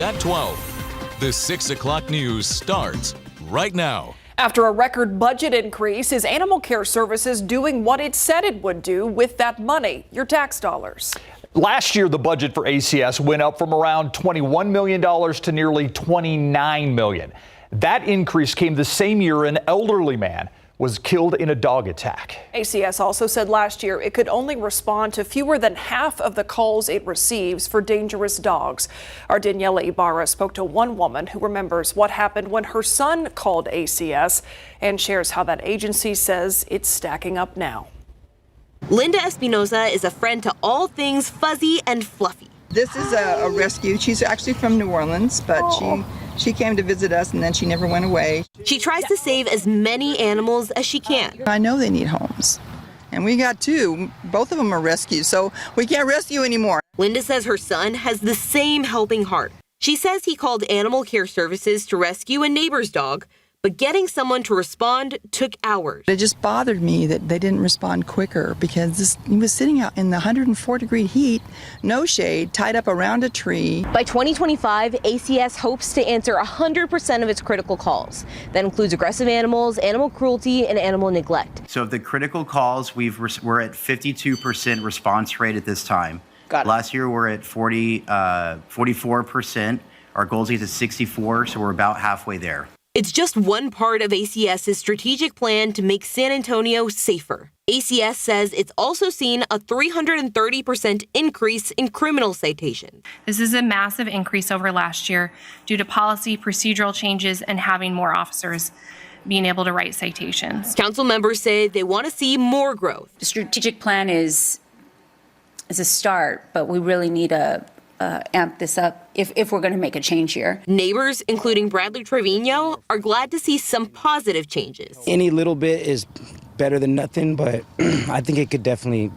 At 12, the 6 o'clock news starts right now. After a record budget increase, is Animal Care Services doing what it said it would do with that money, your tax dollars? Last year, the budget for ACS went up from around $21 million to nearly $29 million. That increase came the same year an elderly man was killed in a dog attack. ACS also said last year it could only respond to fewer than half of the calls it receives for dangerous dogs. Our Daniela Ibarra spoke to one woman who remembers what happened when her son called ACS and shares how that agency says it's stacking up now. Linda Espinoza is a friend to all things fuzzy and fluffy. This is a rescue. She's actually from New Orleans, but she came to visit us and then she never went away. She tries to save as many animals as she can. I know they need homes. And we got 2. Both of them are rescues, so we can't rescue anymore. Linda says her son has the same helping heart. She says he called Animal Care Services to rescue a neighbor's dog, but getting someone to respond took hours. It just bothered me that they didn't respond quicker because he was sitting out in the 104-degree heat, no shade, tied up around a tree. By 2025, ACS hopes to answer 100% of its critical calls. That includes aggressive animals, animal cruelty, and animal neglect. So of the critical calls, we're at 52% response rate at this time. Got it. Last year, we're at 44%. Our goal is to get to 64, so we're about halfway there. It's just one part of ACS's strategic plan to make San Antonio safer. ACS says it's also seen a 330% increase in criminal citations. This is a massive increase over last year due to policy, procedural changes, and having more officers being able to write citations. Council members say they want to see more growth. The strategic plan is a start, but we really need to amp this up if we're going to make a change here. Neighbors, including Bradley Trevino, are glad to see some positive changes. Any little bit is better than nothing, but I think it could definitely,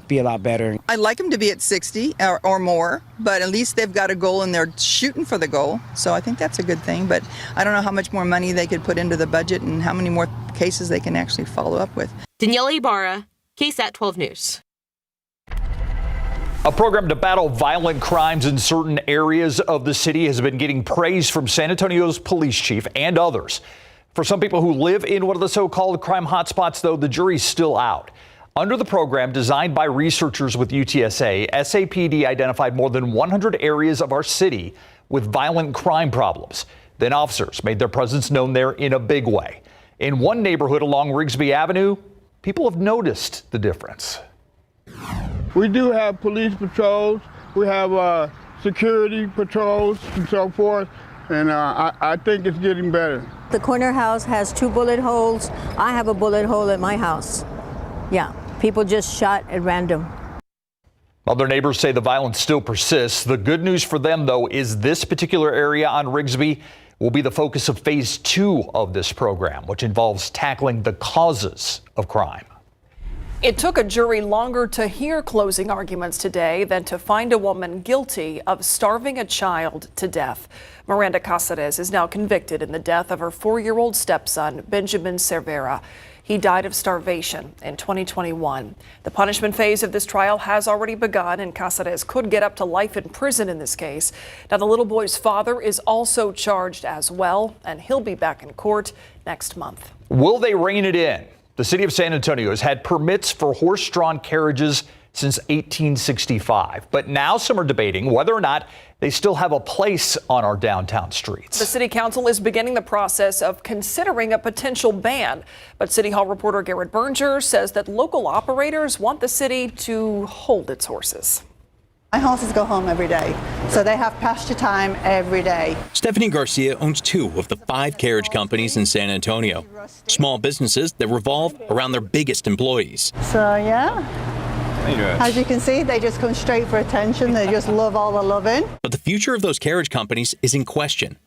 be a lot better. I'd like them to be at 60 or more, but at least they've got a goal and they're shooting for the goal. So I think that's a good thing, but I don't know how much more money they could put into the budget and how many more cases they can actually follow up with. Daniela Ibarra, KSAT 12 News. A program to battle violent crimes in certain areas of the city has been getting praise from San Antonio's police chief and others. For some people who live in one of the so-called crime hotspots, though, the jury's still out. Under the program designed by researchers with UTSA, SAPD identified more than 100 areas of our city with violent crime problems. Then officers made their presence known there in a big way. In one neighborhood along Rigsby Avenue, people have noticed the difference. We do have police patrols, we have security patrols and so forth, and I think it's getting better. The corner house has 2 bullet holes. I have a bullet hole at my house. Yeah, people just shot at random. Other neighbors say the violence still persists. The good news for them, though, is this particular area on Rigsby will be the focus of phase 2 of this program, which involves tackling the causes of crime. It took a jury longer to hear closing arguments today than to find a woman guilty of starving a child to death. Miranda Cáceres is now convicted in the death of her 4-year-old stepson, Benjamin Cervera. He died of starvation in 2021. The punishment phase of this trial has already begun, and Cáceres could get up to life in prison in this case. Now, the little boy's father is also charged as well, and he'll be back in court next month. Will they rein it in? The city of San Antonio has had permits for horse-drawn carriages since 1865, but now some are debating whether or not they still have a place on our downtown streets. The city council is beginning the process of considering a potential ban, but City Hall reporter Garrett Berger says that local operators want the city to hold its horses. My horses go home every day, so they have pasture time every day. Stephanie Garcia owns 2 of the 5 carriage companies in San Antonio. Small businesses that revolve around their biggest employees. So, yeah. As you can see, they just come straight for attention. They just love all the loving. But the future of those carriage companies is in question.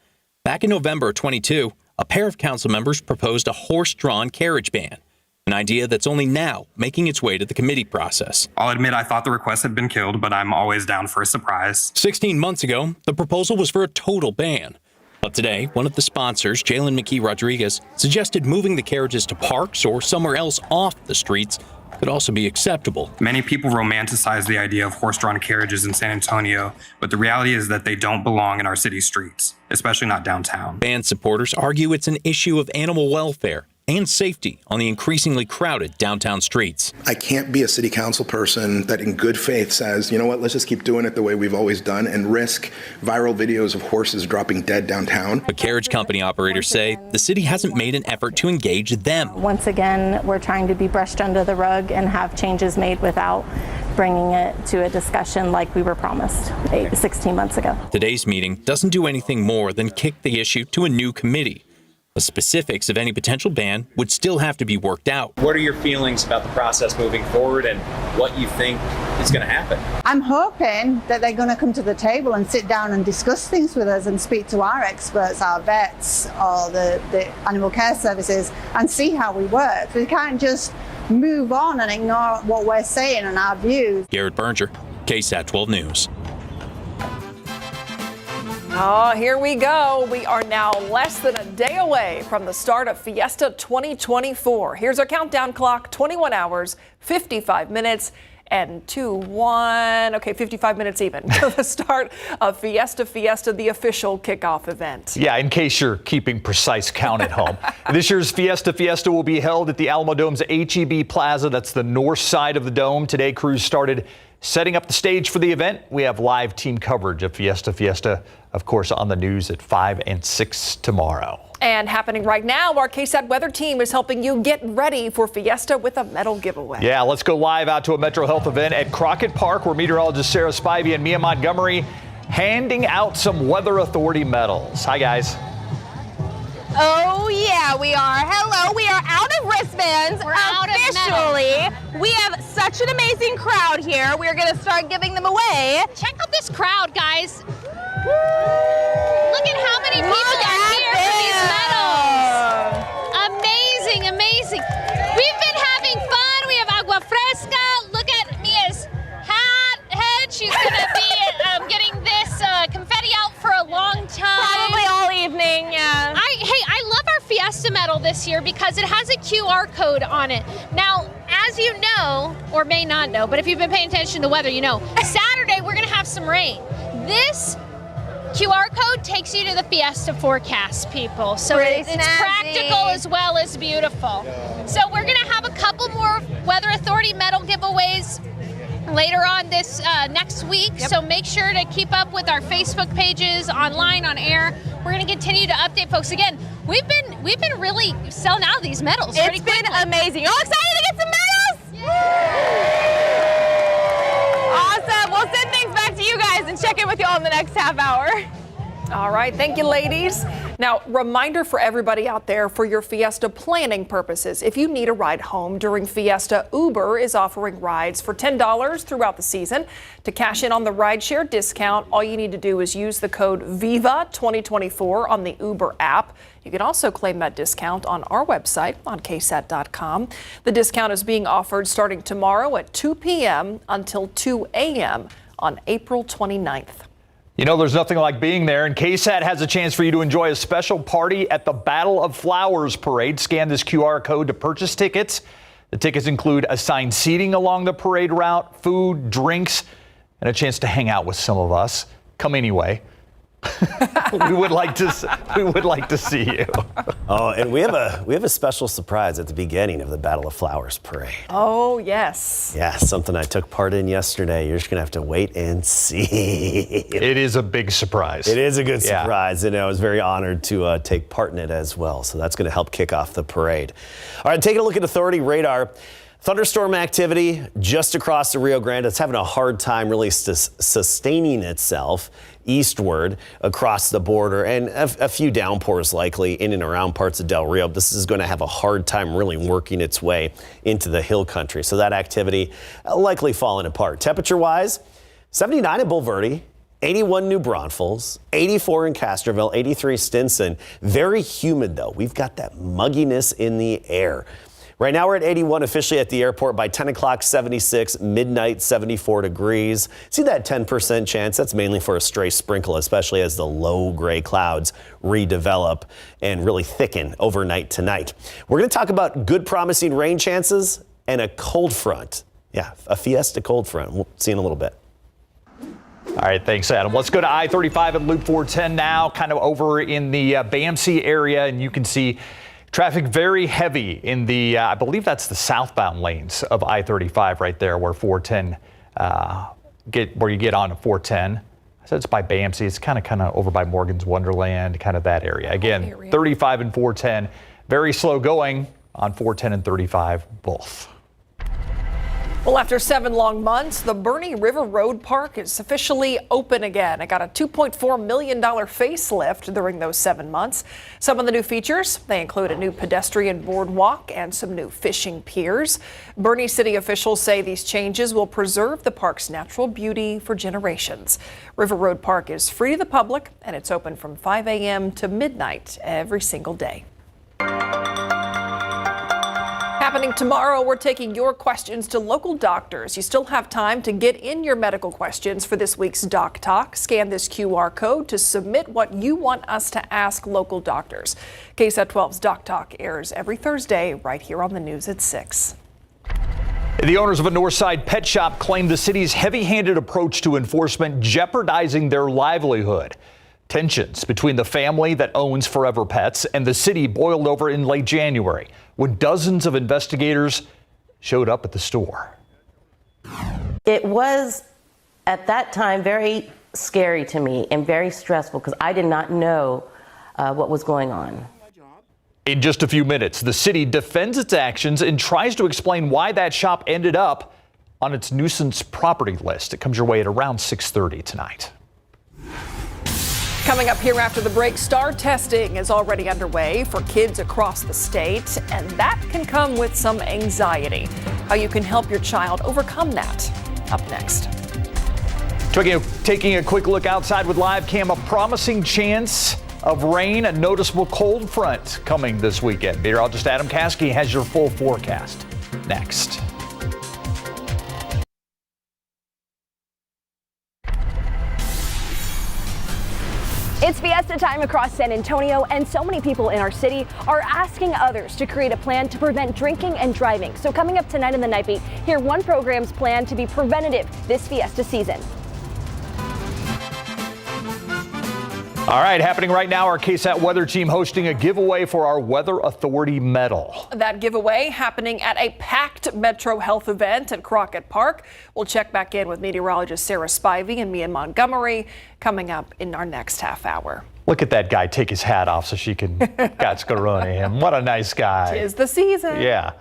Back in November 22, a pair of council members proposed a horse-drawn carriage ban. An idea that's only now making its way to the committee process. I'll admit I thought the request had been killed, but I'm always down for a surprise. 16 months ago, the proposal was for a total ban. But today, one of the sponsors, Jalen McKee Rodriguez, suggested moving the carriages to parks or somewhere else off the streets could also be acceptable. Many people romanticize the idea of horse-drawn carriages in San Antonio, but the reality is that they don't belong in our city streets, especially not downtown. Ban supporters argue it's an issue of animal welfare and safety on the increasingly crowded downtown streets. I can't be a city council person that in good faith says, you know what, let's just keep doing it the way we've always done and risk viral videos of horses dropping dead downtown. But carriage company operators say the city hasn't made an effort to engage them. Once again, we're trying to be brushed under the rug and have changes made without bringing it to a discussion like we were promised 16 months ago. Today's meeting doesn't do anything more than kick the issue to a new committee. The specifics of any potential ban would still have to be worked out. What are your feelings about the process moving forward and what you think is going to happen? I'm hoping that they're going to come to the table and sit down and discuss things with us and speak to our experts, our vets, or the animal care services, and see how we work. We can't just move on and ignore what we're saying and our views. Garrett Berger, KSAT 12 News. Oh, here we go. We are now less than a day away from the start of Fiesta 2024. Here's our countdown clock, 21 hours, 55 minutes, and 55 minutes even to the start of Fiesta, the official kickoff event. Yeah, in case you're keeping precise count at home. This year's Fiesta will be held at the Alamo Dome's H-E-B Plaza. That's the north side of the dome. Today, crews started setting up the stage for the event. We have live team coverage of Fiesta, of course, on the news at 5 and 6 tomorrow. And happening right now, our KSAT weather team is helping you get ready for Fiesta with a medal giveaway. Yeah, let's go live out to a Metro Health event at Crockett Park, where meteorologist Sarah Spivey and Mia Montgomery handing out some Weather Authority medals. Hi, guys. Oh, yeah, we are. Hello, we are out of wristbands. We're out of officially. We have such an amazing crowd here. We're going to start giving them away. Check out this crowd, guys. Look at how many people are here for these medals. Amazing, amazing. We've been having fun. We have agua fresca. Look at Mia's head. She's going to be getting this confetti out for a long time. Probably all evening, yeah. I love our Fiesta medal this year because it has a QR code on it. Now, as you know, or may not know, but if you've been paying attention to the weather, you know, Saturday we're going to have some rain. This QR code takes you to the Fiesta forecast, people. So it's practical as well as beautiful. So we're going to have a couple more Weather Authority medal giveaways later on this next week. Yep. So make sure to keep up with our Facebook pages, online, on air. We're going to continue to update folks. Again, we've been really selling out these medals. It's been amazing. You all excited to get some medals? Awesome. We'll send things back to you guys and check in with you all in the next half hour. All right. Thank you, ladies. Now, reminder for everybody out there for your Fiesta planning purposes. If you need a ride home during Fiesta, Uber is offering rides for $10 throughout the season. To cash in on the rideshare discount, all you need to do is use the code VIVA2024 on the Uber app. You can also claim that discount on our website on KSAT.com. The discount is being offered starting tomorrow at 2 p.m. until 2 a.m. on April 29th. You know, there's nothing like being there, and KSAT has a chance for you to enjoy a special party at the Battle of Flowers parade. Scan this QR code to purchase tickets. The tickets include assigned seating along the parade route, food, drinks, and a chance to hang out with some of us. Come anyway. we would like to see you. Oh, and we have a special surprise at the beginning of the Battle of Flowers parade. Oh, yes. Yeah, something I took part in yesterday. You're just going to have to wait and see. It is a big surprise. It is a good surprise, and I was very honored to take part in it as well. So that's going to help kick off the parade. All right, taking a look at Authority radar. Thunderstorm activity just across the Rio Grande. It's having a hard time really sustaining itself eastward across the border, and a few downpours likely in and around parts of Del Rio. This is going to have a hard time really working its way into the hill country. So that activity likely falling apart. Temperature-wise, 79 in Bulverde, 81 New Braunfels, 84 in Castroville, 83 Stinson. Very humid, though. We've got that mugginess in the air. Right now we're at 81 officially at the airport. By 10 o'clock, 76, midnight, 74 degrees. See that 10% chance? That's mainly for a stray sprinkle, especially as the low gray clouds redevelop and really thicken overnight tonight. We're going to talk about good promising rain chances and a cold front. Yeah, a Fiesta cold front. We'll see in a little bit. All right, thanks, Adam. Let's go to I-35 and Loop 410 now, kind of over in the BAMC area, and you can see traffic very heavy in the, I believe that's the southbound lanes of I-35 right there, where 410 where you get on to 410. I said it's by BAMC. It's kind of over by Morgan's Wonderland, kind of that area. Again, 35 and 410, very slow going on 410 and 35 both. Well, after 7 long months, the Bernie River Road Park is officially open again. It got a $2.4 million facelift during those 7 months. Some of the new features, they include a new pedestrian boardwalk and some new fishing piers. Bernie city officials say these changes will preserve the park's natural beauty for generations. River Road Park is free to the public, and it's open from 5 a.m. to midnight every single day. Happening tomorrow, we're taking your questions to local doctors. You still have time to get in your medical questions for this week's Doc Talk. Scan this QR code to submit what you want us to ask local doctors. KSAT 12's Doc Talk airs every Thursday right here on the news at 6. The owners of a Northside pet shop claim the city's heavy-handed approach to enforcement jeopardizing their livelihood. Tensions between the family that owns Forever Pets and the city boiled over in late January when dozens of investigators showed up at the store. It was, at that time, very scary to me and very stressful because I did not know what was going on. In just a few minutes, the city defends its actions and tries to explain why that shop ended up on its nuisance property list. It comes your way at around 6:30 tonight. Coming up here after the break, STAR testing is already underway for kids across the state, and that can come with some anxiety. How you can help your child overcome that. Up next. Taking a quick look outside with live cam, a promising chance of rain, a noticeable cold front coming this weekend. Meteorologist Adam Caskey has your full forecast next. It's Fiesta time across San Antonio, and so many people in our city are asking others to create a plan to prevent drinking and driving. So coming up tonight in the Night Beat, hear one program's plan to be preventative this Fiesta season. All right, happening right now, our KSAT weather team hosting a giveaway for our Weather Authority medal. That giveaway happening at a packed Metro Health event at Crockett Park. We'll check back in with meteorologist Sarah Spivey and Mia Montgomery coming up in our next half hour. Look at that guy take his hat off so she can catch corona him. What a nice guy. 'Tis the season. Yeah.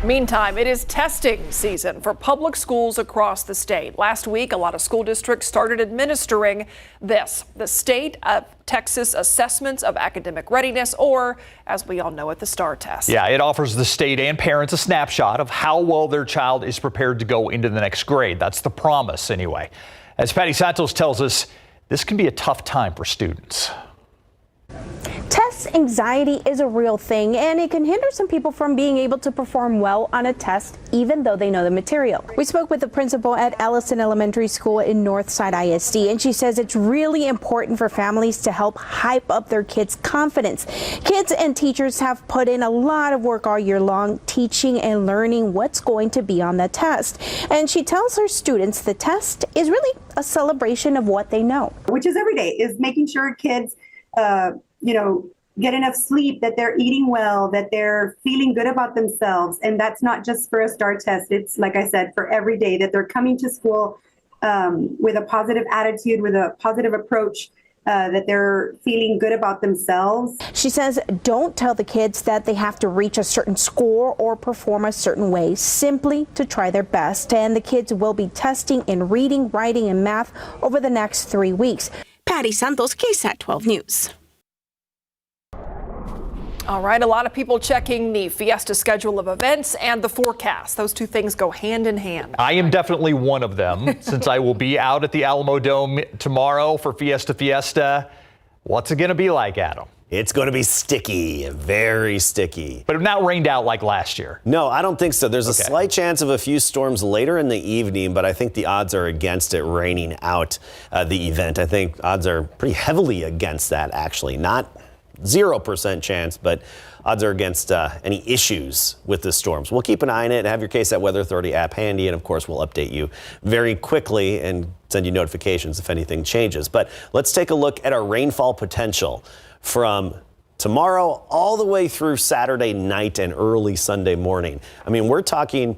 Meantime, it is testing season for public schools across the state. Last week, a lot of school districts started administering this, the State of Texas Assessments of Academic Readiness, or as we all know it, the STAR test. Yeah, it offers the state and parents a snapshot of how well their child is prepared to go into the next grade. That's the promise anyway. As Patty Santos tells us, this can be a tough time for students. Test anxiety is a real thing, and it can hinder some people from being able to perform well on a test, even though they know the material. We spoke with the principal at Ellison Elementary School in Northside ISD, and she says it's really important for families to help hype up their kids' confidence. Kids and teachers have put in a lot of work all year long, teaching and learning what's going to be on the test. And she tells her students the test is really a celebration of what they know. Which is every day, is making sure kids get enough sleep, that they're eating well, that they're feeling good about themselves. And that's not just for a STAR test. It's, like I said, for every day, that they're coming to school with a positive attitude, with a positive approach, that they're feeling good about themselves. She says, don't tell the kids that they have to reach a certain score or perform a certain way, simply to try their best. And the kids will be testing in reading, writing, and math over the next 3 weeks. Patty Santos, KSAT 12 News. All right, a lot of people checking the Fiesta schedule of events and the forecast. Those two things go hand in hand. I am definitely one of them, since I will be out at the Alamo Dome tomorrow for Fiesta. What's it going to be like, Adam? It's going to be sticky, very sticky. But not rained out like last year. No, I don't think so. There's a slight chance of a few storms later in the evening, but I think the odds are against it raining out the event. I think odds are pretty heavily against that, actually. Not 0% chance, but odds are against any issues with the storms. We'll keep an eye on it and have your KSAT Weather Authority app handy, and of course we'll update you very quickly and send you notifications if anything changes. But let's take a look at our rainfall potential from tomorrow all the way through Saturday night and early Sunday morning. I mean, we're talking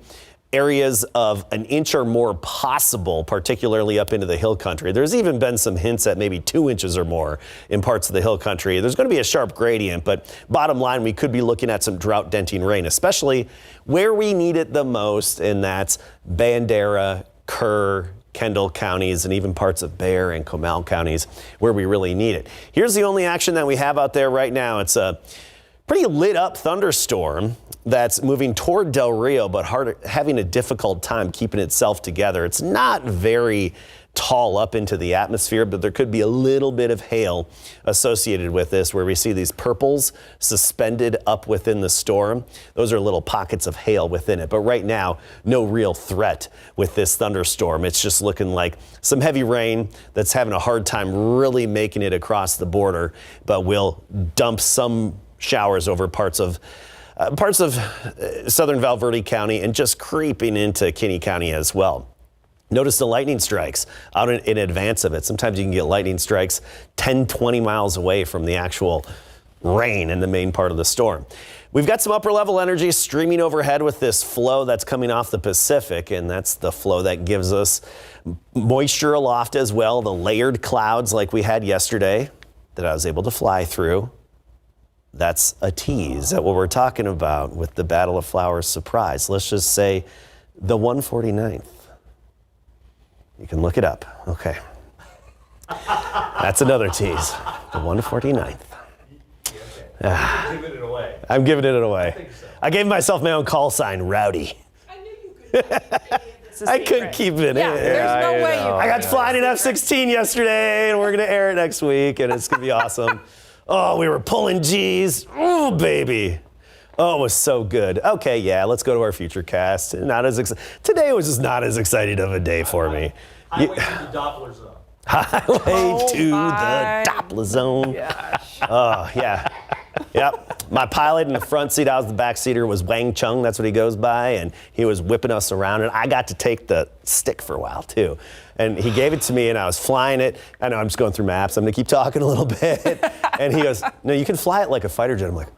areas of an inch or more possible, particularly up into the hill country. There's even been some hints at maybe 2 inches or more in parts of the hill country. There's going to be a sharp gradient, but bottom line, we could be looking at some drought denting rain, especially where we need it the most, and that's Bandera, Kerr, Kendall counties, and even parts of Bexar and Comal counties where we really need it. Here's the only action that we have out there right now. It's a pretty lit up thunderstorm that's moving toward Del Rio, but having a difficult time keeping itself together. It's not very tall up into the atmosphere, but there could be a little bit of hail associated with this, where we see these purples suspended up within the storm. Those are little pockets of hail within it. But right now, no real threat with this thunderstorm. It's just looking like some heavy rain that's having a hard time really making it across the border, but will dump some showers over parts of southern Val Verde County and just creeping into Kinney County as well. Notice the lightning strikes out in advance of it. Sometimes you can get lightning strikes 10, 20 miles away from the actual rain in the main part of the storm. We've got some upper level energy streaming overhead with this flow that's coming off the Pacific, and that's the flow that gives us moisture aloft as well, the layered clouds like we had yesterday that I was able to fly through. That's a tease at what we're talking about with the Battle of Flowers surprise. Let's just say the 149th. You can look it up. Okay. That's another tease. The 149th. Giving it away. I'm giving it away. I think so. I gave myself my own call sign, Rowdy. I knew you could. I couldn't keep it in. There's no way you could. I got flying an F-16 yesterday, and we're going to air it next week, and it's going to be awesome. Oh, we were pulling G's. Oh, baby. Oh, it was so good. Okay, yeah, let's go to our future cast. Today was just not as exciting of a day for me. Highway to the Doppler zone. Highway to the Doppler zone. Gosh. Oh, yeah. Yep. My pilot in the front seat, I was the back seater, was Wang Chung. That's what he goes by. And he was whipping us around. And I got to take the stick for a while, too. And he gave it to me, and I was flying it. I know I'm just going through maps. I'm going to keep talking a little bit. And he goes, no, you can fly it like a fighter jet. I'm like,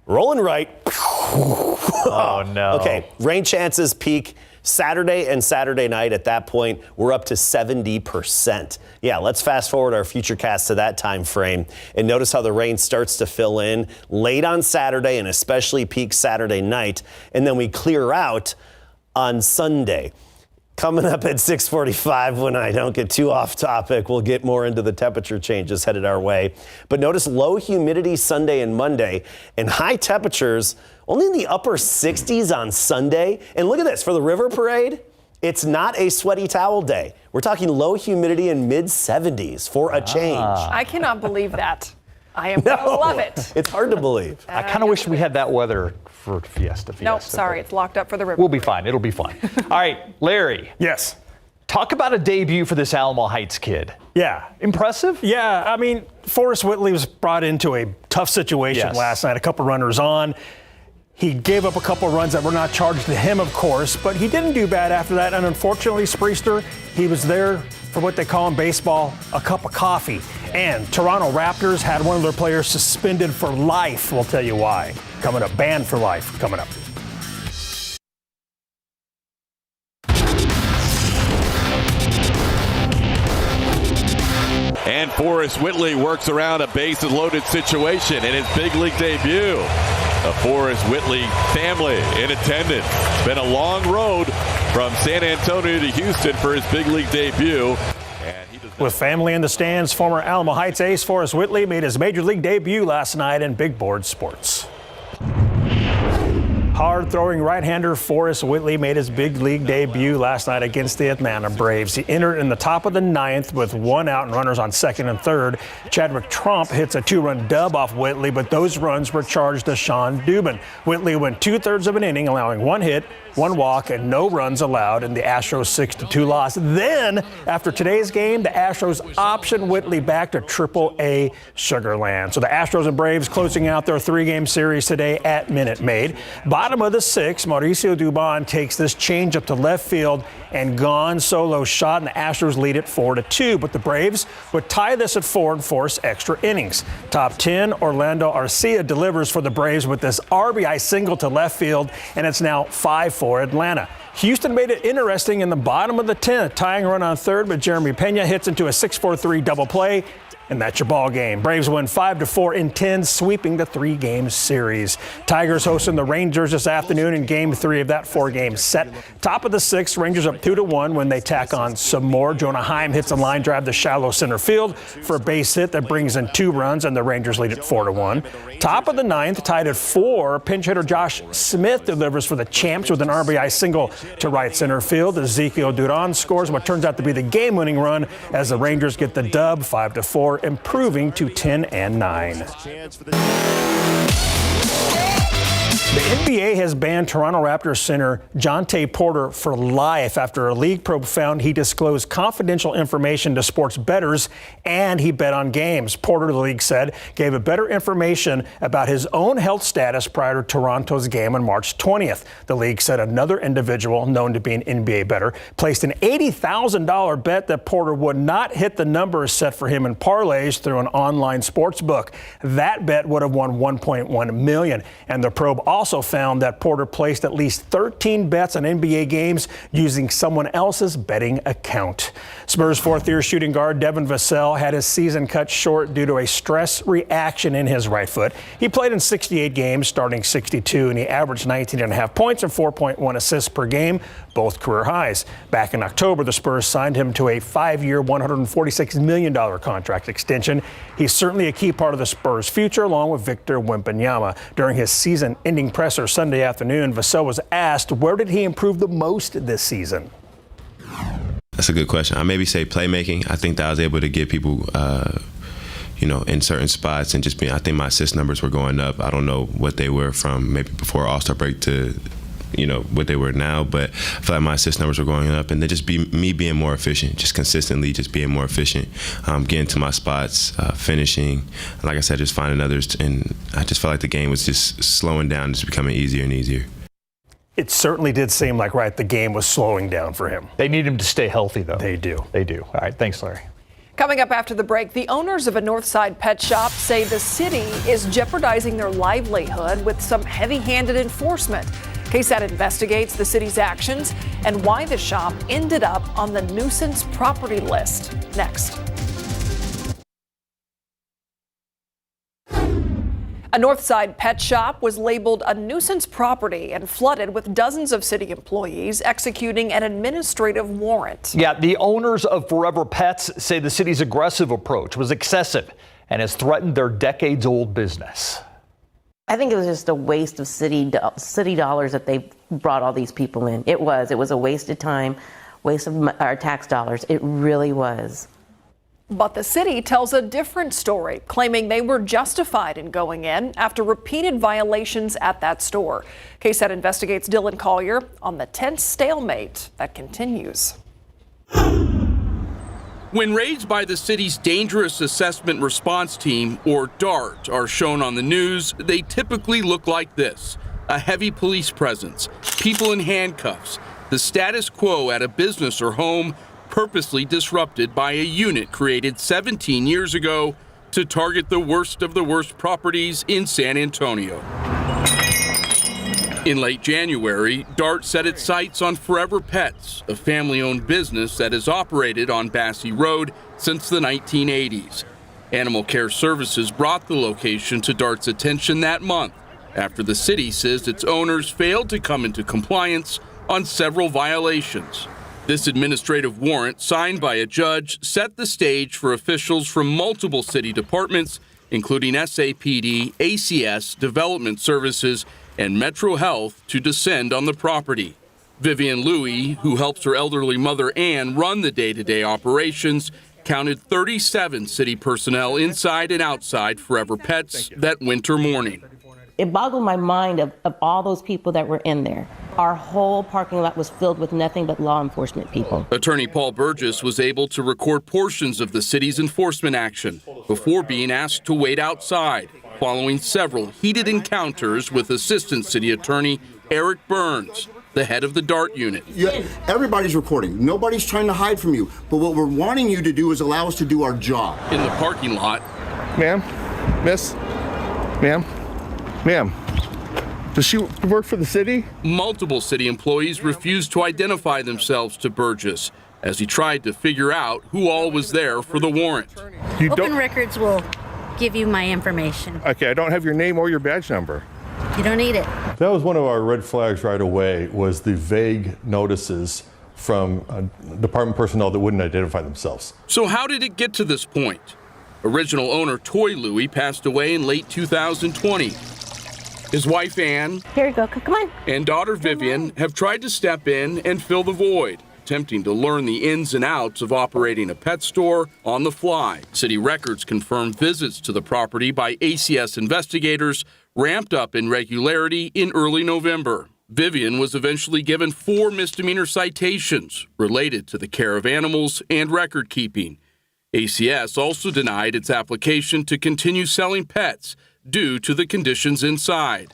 rolling right. Oh, no. Okay, rain chances peak Saturday and Saturday night. At that point, we're up to 70%. Yeah, let's fast forward our future cast to that time frame and notice how the rain starts to fill in late on Saturday and especially peak Saturday night. And then we clear out on Sunday. Coming up at 6:45, when I don't get too off topic, we'll get more into the temperature changes headed our way. But notice low humidity Sunday and Monday, and high temperatures only in the upper 60s on Sunday. And look at this, for the river parade, it's not a sweaty towel day. We're talking low humidity in mid 70s for a change. I cannot believe that. I am going to love it. It's hard to believe. I kind of wish we had that weather for Fiesta. Nope, sorry, it's locked up for the river. We'll be fine. It'll be fine. All right, Larry. Yes. Talk about a debut for this Alamo Heights kid. Yeah. Impressive? Yeah, I mean, Forrest Whitley was brought into a tough situation last night, a couple runners on. He gave up a couple runs that were not charged to him, of course, but he didn't do bad after that. And unfortunately, Spriester, he was there for what they call in baseball, a cup of coffee. And Toronto Raptors had one of their players suspended for life. We'll tell you why. Coming up, banned for life coming up. And Forrest Whitley works around a bases-loaded situation in his big league debut. The Forrest Whitley family in attendance. It's been a long road from San Antonio to Houston for his big league debut. With family in the stands, former Alamo Heights ace Forrest Whitley made his major league debut last night in Big Board Sports. Hard-throwing right-hander Forrest Whitley made his big league debut last night against the Atlanta Braves. He entered in the top of the ninth with one out and runners on second and third. Chadwick Trump hits a two-run dub off Whitley, but those runs were charged to Sean Dubin. Whitley went 2/3 of an inning, allowing one hit, one walk, and no runs allowed in the Astros 6-2 loss. Then, after today's game, the Astros optioned Whitley back to Triple-A Sugarland. So the Astros and Braves closing out their three-game series today at Minute Maid. Bottom of the sixth, Mauricio Dubon takes this changeup to left field and gone solo shot, and the Astros lead it 4-2. But the Braves would tie this at 4 and force extra innings. Top 10, Orlando Arcia delivers for the Braves with this RBI single to left field, and it's now 5-4 Atlanta. Houston made it interesting in the bottom of the 10th, tying run on third, but Jeremy Pena hits into a 6-4-3 double play. And that's your ball game. Braves win 5-4 in 10, sweeping the three-game series. Tigers hosting the Rangers this afternoon in Game 3 of that four-game set. Top of the sixth, Rangers up 2-1 when they tack on some more. Jonah Heim hits a line drive to shallow center field for a base hit that brings in 2 runs, and the Rangers lead it 4-1. Top of the ninth, tied at 4, pinch hitter Josh Smith delivers for the Champs with an RBI single to right center field. Ezekiel Duran scores what turns out to be the game-winning run as the Rangers get the dub 5-4. Improving to 10-9. The NBA has banned Toronto Raptors center Jonte Porter for life after a league probe found he disclosed confidential information to sports bettors and he bet on games. Porter, the league said, gave a better information about his own health status prior to Toronto's game on March 20th. The league said another individual known to be an NBA bettor placed an $80,000 bet that Porter would not hit the numbers set for him in parlays through an online sports book. That bet would have won $1.1 million, and the probe also found that Porter placed at least 13 bets on NBA games using someone else's betting account. Spurs fourth-year shooting guard Devin Vassell had his season cut short due to a stress reaction in his right foot. He played in 68 games, starting 62, and he averaged 19.5 points and 4.1 assists per game, both career highs. Back in October, the Spurs signed him to a 5-year, $146 million contract extension. He's certainly a key part of the Spurs' future, along with Victor Wembanyama. During his season-ending presser Sunday afternoon, Vassell was asked where did he improve the most this season. That's a good question. I maybe say playmaking. I think that I was able to get people, in certain spots and I think my assist numbers were going up. I don't know what they were from maybe before All-Star break to, what they were now, but I feel like my assist numbers were going up, and they just be me being more efficient, just consistently just being more efficient, getting to my spots, finishing. Like I said, just finding others, and I just felt like the game was just slowing down, just becoming easier and easier. It certainly did seem like, the game was slowing down for him. They need him to stay healthy, though. They do. They do. All right, thanks, Larry. Coming up after the break, the owners of a Northside pet shop say the city is jeopardizing their livelihood with some heavy-handed enforcement. KSAT investigates the city's actions and why the shop ended up on the nuisance property list. Next. A Northside pet shop was labeled a nuisance property and flooded with dozens of city employees executing an administrative warrant. Yeah, the owners of Forever Pets say the city's aggressive approach was excessive and has threatened their decades-old business. I think it was just a waste of city dollars that they brought all these people in. It was a waste of time, waste of our tax dollars. It really was. But the city tells a different story, claiming they were justified in going in after repeated violations at that store. KSAT investigates Dylan Collier on the tense stalemate that continues. When raids by the city's Dangerous Assessment Response Team, or DART, are shown on the news, they typically look like this. A heavy police presence, people in handcuffs, the status quo at a business or home purposely disrupted by a unit created 17 years ago to target the worst of the worst properties in San Antonio. In late January, DART set its sights on Forever Pets, a family-owned business that has operated on Bassey Road since the 1980s. Animal Care Services brought the location to DART's attention that month after the city says its owners failed to come into compliance on several violations. This administrative warrant, signed by a judge, set the stage for officials from multiple city departments including SAPD, ACS, Development Services, and Metro Health, to descend on the property. Vivian Louie, who helps her elderly mother Ann run the day-to-day operations, counted 37 city personnel inside and outside Forever Pets that winter morning. It boggled my mind of all those people that were in there. Our whole parking lot was filled with nothing but law enforcement people. Attorney Paul Burgess was able to record portions of the city's enforcement action before being asked to wait outside, following several heated encounters with Assistant City Attorney Eric Burns, the head of the DART unit. Yeah, everybody's recording. Nobody's trying to hide from you. But what we're wanting you to do is allow us to do our job. In the parking lot. Ma'am, miss, ma'am, does she work for the city? Multiple city employees refused to identify themselves to Burgess as he tried to figure out who all was there for the warrant. Open records will give you my information. Okay, I don't have your name or your badge number. You don't need it. That was one of our red flags right away, was the vague notices from department personnel that wouldn't identify themselves. So how did it get to this point? Original owner Toy Louie passed away in late 2020. His wife Ann, Here you go, come on, and daughter Vivian have tried to step in and fill the void, attempting to learn the ins and outs of operating a pet store on the fly. City records confirm visits to the property by ACS investigators ramped up in regularity in early November. Vivian was eventually given 4 misdemeanor citations related to the care of animals and record keeping. ACS also denied its application to continue selling pets due to the conditions inside.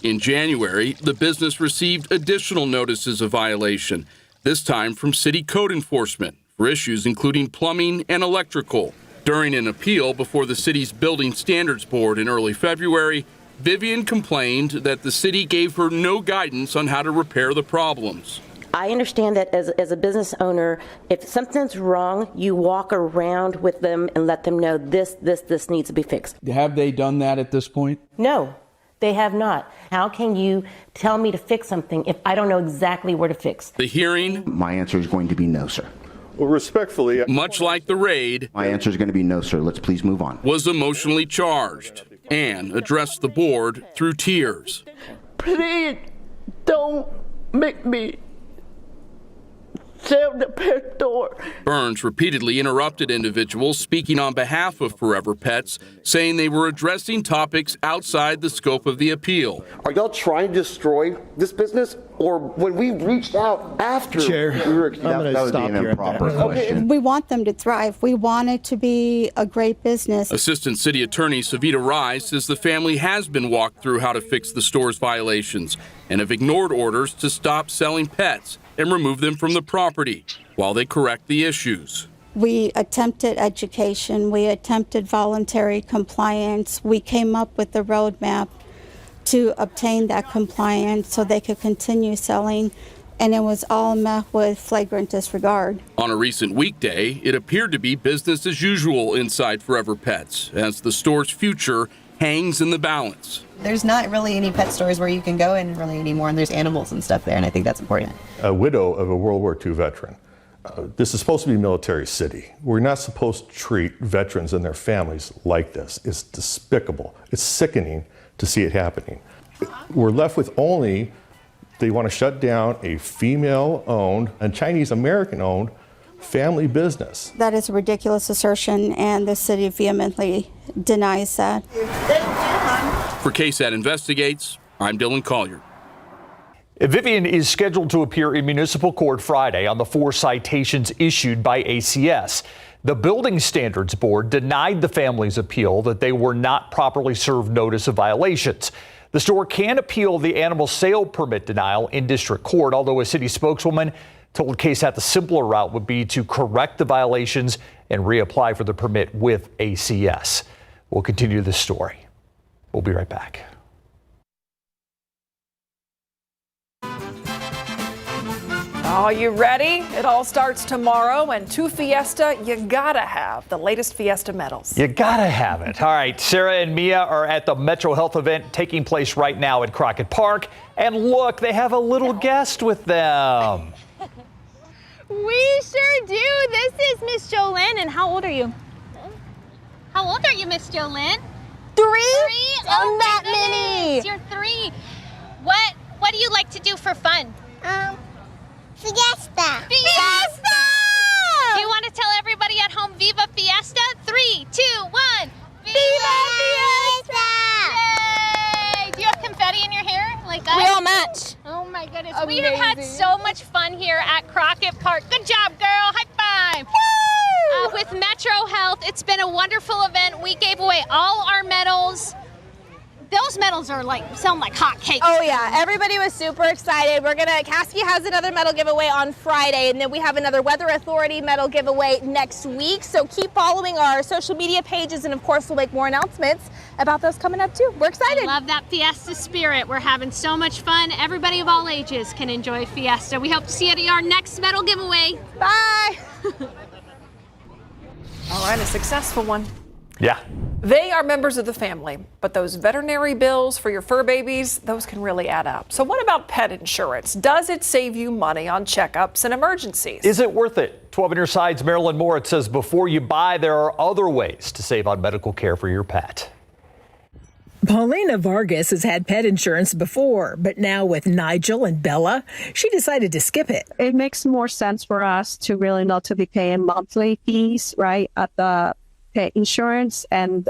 In January, the business received additional notices of violation, this time from city code enforcement, for issues including plumbing and electrical. During an appeal before the city's Building Standards Board in early February, Vivian complained that the city gave her no guidance on how to repair the problems. I understand that as a business owner, if something's wrong, you walk around with them and let them know this needs to be fixed. Have they done that at this point? No, they have not. How can you tell me to fix something if I don't know exactly where to fix? The hearing? My answer is going to be no, sir. Well, respectfully, much like the raid, my answer is going to be no, sir. Let's please move on. Was emotionally charged and addressed the board through tears. Please don't make me sell the pet store. Burns repeatedly interrupted individuals speaking on behalf of Forever Pets, saying they were addressing topics outside the scope of the appeal. Are y'all trying to destroy this business? Or when we reached out after Chair, we were, that would be an improper question. We want them to thrive. We want it to be a great business. Assistant City Attorney Savita Rise says the family has been walked through how to fix the store's violations and have ignored orders to stop selling pets and remove them from the property while they correct the issues. We attempted education. We attempted voluntary compliance. We came up with the roadmap to obtain that compliance so they could continue selling, and it was all met with flagrant disregard. On a recent weekday, it appeared to be business as usual inside Forever Pets as the store's future hangs in the balance. There's not really any pet stores where you can go in really anymore, and there's animals and stuff there, and I think that's important. A widow of a World War II veteran. This is supposed to be a military city. We're not supposed to treat veterans and their families like this. It's despicable. It's sickening to see it happening. We're left with only, they want to shut down a female-owned and Chinese-American-owned family business. That is a ridiculous assertion, and the city vehemently denies that. For KSAT Investigates, I'm Dylan Collier. Vivian is scheduled to appear in municipal court Friday on the 4 citations issued by ACS. The Building Standards Board denied the family's appeal that they were not properly served notice of violations. The store can appeal the animal sale permit denial in district court, although a city spokeswoman told KSAT the simpler route would be to correct the violations and reapply for the permit with ACS. We'll continue this story. We'll be right back. Are you ready? It all starts tomorrow, and to Fiesta, you gotta have the latest Fiesta medals. You gotta have it. All right, Sarah and Mia are at the Metro Health event taking place right now at Crockett Park. And look, they have a little guest with them. We sure do. This is Miss Jolene, and how old are you? How old are you, Miss Jolynn? 3? 3? Oh, that many. You're 3. What do you like to do for fun? Fiesta. Fiesta! Do you want to tell everybody at home, Viva Fiesta? 3, 2, 1. Viva Fiesta! Yay! Do you have confetti in your hair like us? We all match. Oh my goodness. Amazing. We have had so much fun here at Crockett Park. Good job, girl. High five. With Metro Health, it's been a wonderful event. We gave away all our medals. Those medals are sound like hotcakes. Oh yeah, everybody was super excited. Caskey has another medal giveaway on Friday, and then we have another Weather Authority medal giveaway next week. So keep following our social media pages, and of course we'll make more announcements about those coming up too. We're excited. I love that Fiesta spirit. We're having so much fun. Everybody of all ages can enjoy Fiesta. We hope to see you at our next medal giveaway. Bye. All right, a successful one. Yeah. They are members of the family, but those veterinary bills for your fur babies, those can really add up. So what about pet insurance? Does it save you money on checkups and emergencies? Is it worth it? 12 on your side's Marilyn Moritz says before you buy, there are other ways to save on medical care for your pet. Paulina Vargas has had pet insurance before, but now with Nigel and Bella, she decided to skip it. It makes more sense for us to really not to be paying monthly fees, right, at the pet insurance, and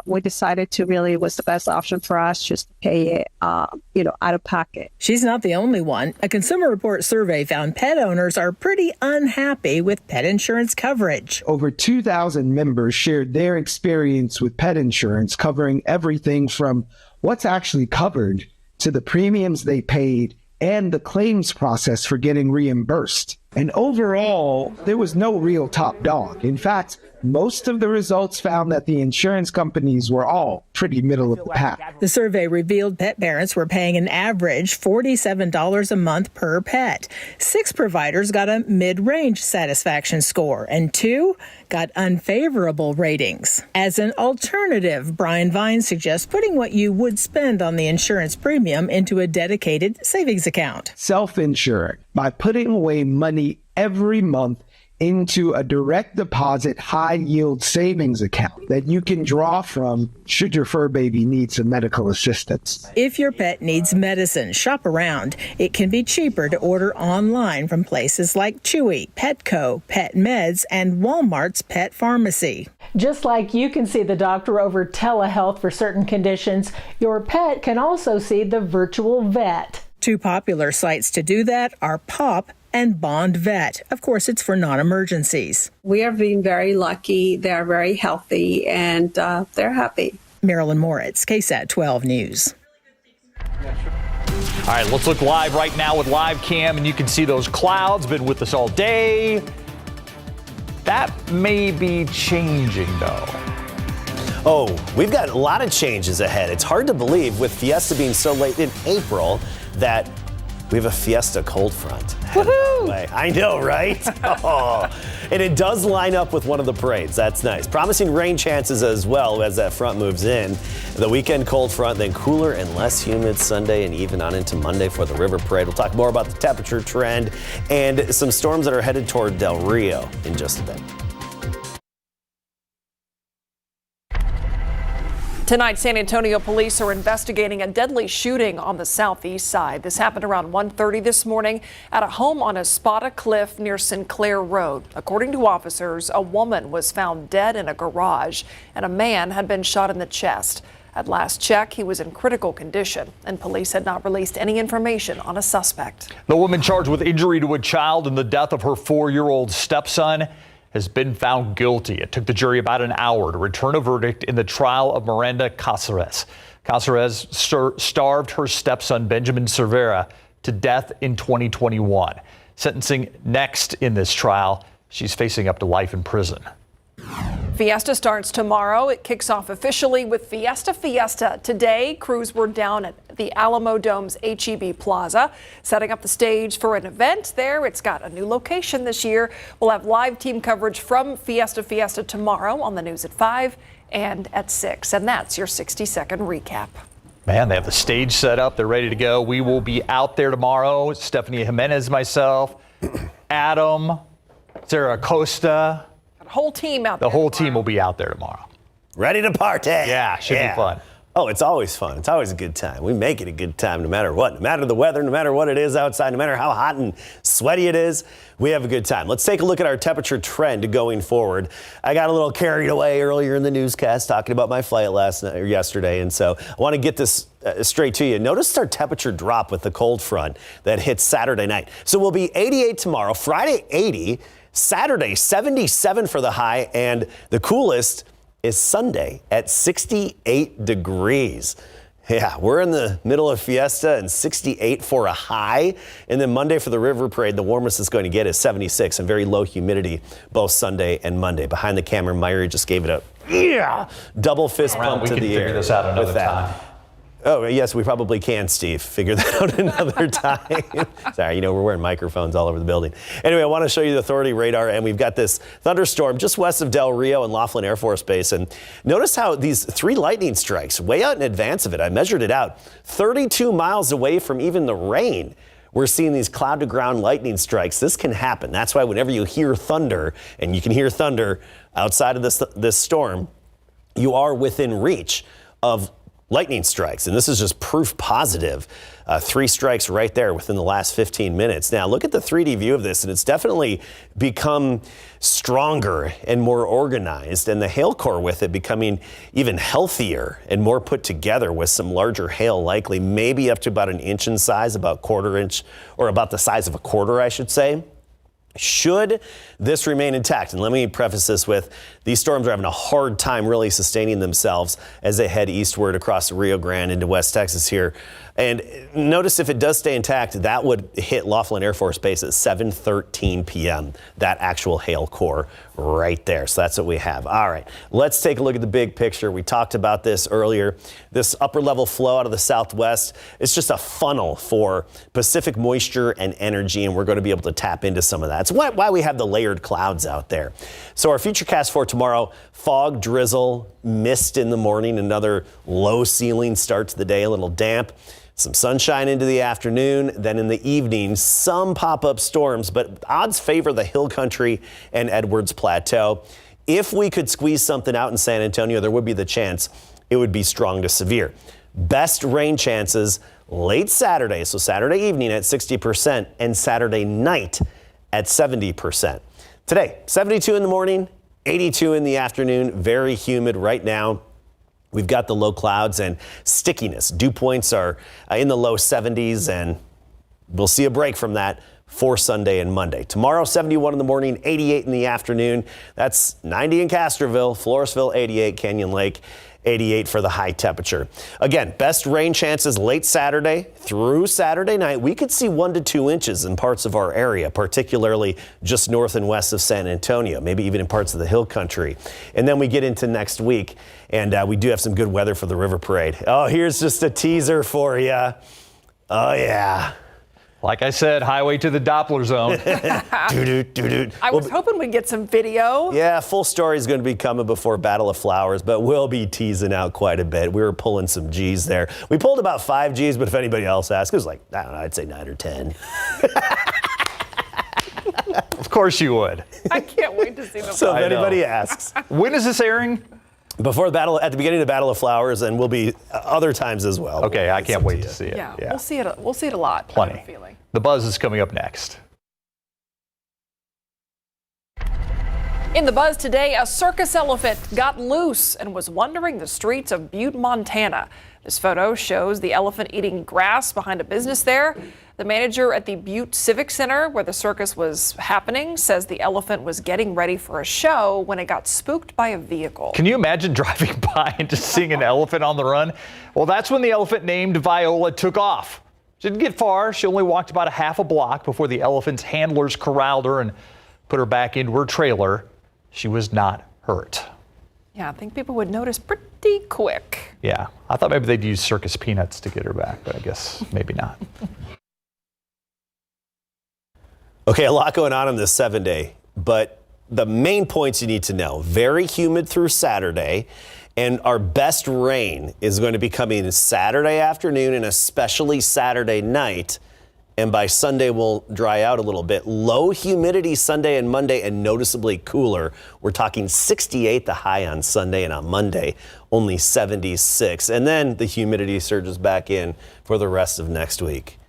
we decided to really was the best option for us just to pay it, out of pocket. She's not the only one. A Consumer Report survey found pet owners are pretty unhappy with pet insurance coverage. Over 2,000 members shared their experience with pet insurance, covering everything from what's actually covered to the premiums they paid and the claims process for getting reimbursed. And overall, there was no real top dog. In fact, most of the results found that the insurance companies were all pretty middle of the pack. The survey revealed pet parents were paying an average $47 a month per pet. 6 providers got a mid-range satisfaction score, and 2 got unfavorable ratings. As an alternative, Brian Vine suggests putting what you would spend on the insurance premium into a dedicated savings account. Self-insured, by putting away money every month into a direct deposit high yield savings account that you can draw from should your fur baby need some medical assistance. If your pet needs medicine, shop around. It can be cheaper to order online from places like Chewy, Petco, Pet Meds, and Walmart's Pet Pharmacy. Just like you can see the doctor over telehealth for certain conditions, your pet can also see the virtual vet. 2 popular sites to do that are POP and Bond Vet. Of course, it's for non-emergencies. We are being very lucky. They're very healthy, and they're happy. Marilyn Moritz, KSAT 12 News. All right, let's look live right now with live cam, and you can see those clouds. Been with us all day. That may be changing, though. Oh, we've got a lot of changes ahead. It's hard to believe with Fiesta being so late in April that we have a Fiesta cold front. Woohoo! I know, right? Oh. And it does line up with one of the parades. That's nice. Promising rain chances as well as that front moves in. The weekend cold front, then cooler and less humid Sunday and even on into Monday for the River Parade. We'll talk more about the temperature trend and some storms that are headed toward Del Rio in just a bit. Tonight, San Antonio police are investigating a deadly shooting on the southeast side. This happened around 1:30 this morning at a home on Espada Cliff near Sinclair Road. According to officers, a woman was found dead in a garage and a man had been shot in the chest. At last check, he was in critical condition, and police had not released any information on a suspect. The woman charged with injury to a child and the death of her 4-year-old stepson has been found guilty. It took the jury about an hour to return a verdict in the trial of Miranda Caceres. Caceres starved her stepson, Benjamin Cervera, to death in 2021. Sentencing next in this trial. She's facing up to life in prison. Fiesta starts tomorrow. It kicks off officially with Fiesta. Today, crews were down at the Alamo Dome's H-E-B Plaza, setting up the stage for an event there. It's got a new location this year. We'll have live team coverage from Fiesta tomorrow on the news at 5 and at 6. And that's your 60-second recap. Man, they have the stage set up. They're ready to go. We will be out there tomorrow. Stephanie Jimenez, myself, Adam, Sarah Acosta. Whole team out there. The whole tomorrow. team will be out there tomorrow. Ready to party. Yeah, should be fun. Oh, it's always fun. It's always a good time. We make it a good time no matter what. No matter the weather, no matter what it is outside, no matter how hot and sweaty it is, we have a good time. Let's take a look at our temperature trend going forward. I got a little carried away earlier in the newscast talking about my flight yesterday, and so I want to get this straight to you. Notice our temperature drop with the cold front that hits Saturday night. So we'll be 88 tomorrow, Friday 80, Saturday 77 for the high, and the coolest is Sunday at 68 degrees. Yeah, we're in the middle of Fiesta and 68 for a high. And then Monday for the River Parade, the warmest it's going to get is 76 and very low humidity both Sunday and Monday. Behind the camera, Myrie just gave it a double fist pump to the air. We can figure this out another time. Oh, yes, we probably can, Steve. Figure that out another time. Sorry, we're wearing microphones all over the building. Anyway, I want to show you the authority radar, and we've got this thunderstorm just west of Del Rio and Laughlin Air Force Base. And notice how these 3 lightning strikes, way out in advance of it, I measured it out, 32 miles away from even the rain. We're seeing these cloud-to-ground lightning strikes. This can happen. That's why whenever you hear thunder, and you can hear thunder outside of this storm, you are within reach of lightning strikes, and this is just proof positive. 3 strikes right there within the last 15 minutes. Now, look at the 3D view of this, and it's definitely become stronger and more organized, and the hail core with it becoming even healthier and more put together with some larger hail likely, maybe up to about 1 inch in size, about 1/4 inch, or about the size of a quarter, I should say. Should this remain intact, and let me preface this with, these storms are having a hard time really sustaining themselves as they head eastward across the Rio Grande into West Texas here. And notice if it does stay intact, that would hit Laughlin Air Force Base at 7:13 p.m., that actual hail core right there. So that's what we have. All right, let's take a look at the big picture. We talked about this earlier. This upper level flow out of the southwest, it's just a funnel for Pacific moisture and energy, and we're going to be able to tap into some of that. It's why we have the layered clouds out there. So our futurecast for tomorrow, fog, drizzle, mist in the morning, another low ceiling start to the day, a little damp. Some sunshine into the afternoon, then in the evening, some pop-up storms, but odds favor the hill country and Edwards Plateau. If we could squeeze something out in San Antonio, there would be the chance it would be strong to severe. Best rain chances late Saturday, so Saturday evening at 60% and Saturday night at 70%. Today, 72 in the morning, 82 in the afternoon, very humid right now. We've got the low clouds and stickiness. Dew points are in the low 70s, and we'll see a break from that for Sunday and Monday. Tomorrow, 71 in the morning, 88 in the afternoon. That's 90 in Castroville, Floresville, 88, Canyon Lake, 88 for the high temperature. Again, best rain chances late Saturday through Saturday night. We could see 1 to 2 inches in parts of our area, particularly just north and west of San Antonio, maybe even in parts of the hill country. And then we get into next week, and we do have some good weather for the River Parade. Oh, here's just a teaser for you. Oh, yeah. Like I said, highway to the Doppler zone. I was hoping we'd get some video. Yeah, full story is going to be coming before Battle of Flowers, but we'll be teasing out quite a bit. We were pulling some G's there. We pulled about 5 G's, but if anybody else asked, it was like, I don't know, I'd say 9 or 10. Of course you would. I can't wait to see the So if anybody asks. When is this airing? Before the battle, at the beginning of the Battle of Flowers, and will be other times as well. Okay, I can't wait to see it. Yeah, we'll see it. We'll see it a lot. Plenty. I have a feeling. The Buzz is coming up next. In the Buzz today, a circus elephant got loose and was wandering the streets of Butte, Montana. This photo shows the elephant eating grass behind a business there. The manager at the Butte Civic Center, where the circus was happening, says the elephant was getting ready for a show when it got spooked by a vehicle. Can you imagine driving by and just seeing an elephant on the run? Well, that's when the elephant named Viola took off. She didn't get far. She only walked about a half a block before the elephant's handlers corralled her and put her back into her trailer. She was not hurt. Yeah, I think people would notice pretty quick. Yeah, I thought maybe they'd use circus peanuts to get her back, but I guess maybe not. Okay, a lot going on this 7-day, but the main points you need to know, very humid through Saturday, and our best rain is going to be coming Saturday afternoon and especially Saturday night, and by Sunday will dry out a little bit. Low humidity Sunday and Monday, and noticeably cooler. We're talking 68 the high on Sunday, and on Monday only 76. And then the humidity surges back in for the rest of next week.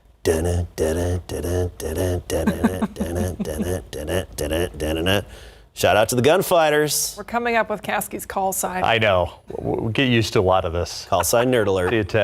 Shout out to the gunfighters. We're coming up with Caskey's call sign. I know. We'll get used to a lot of this. Call sign nerd alert. See you, Ted.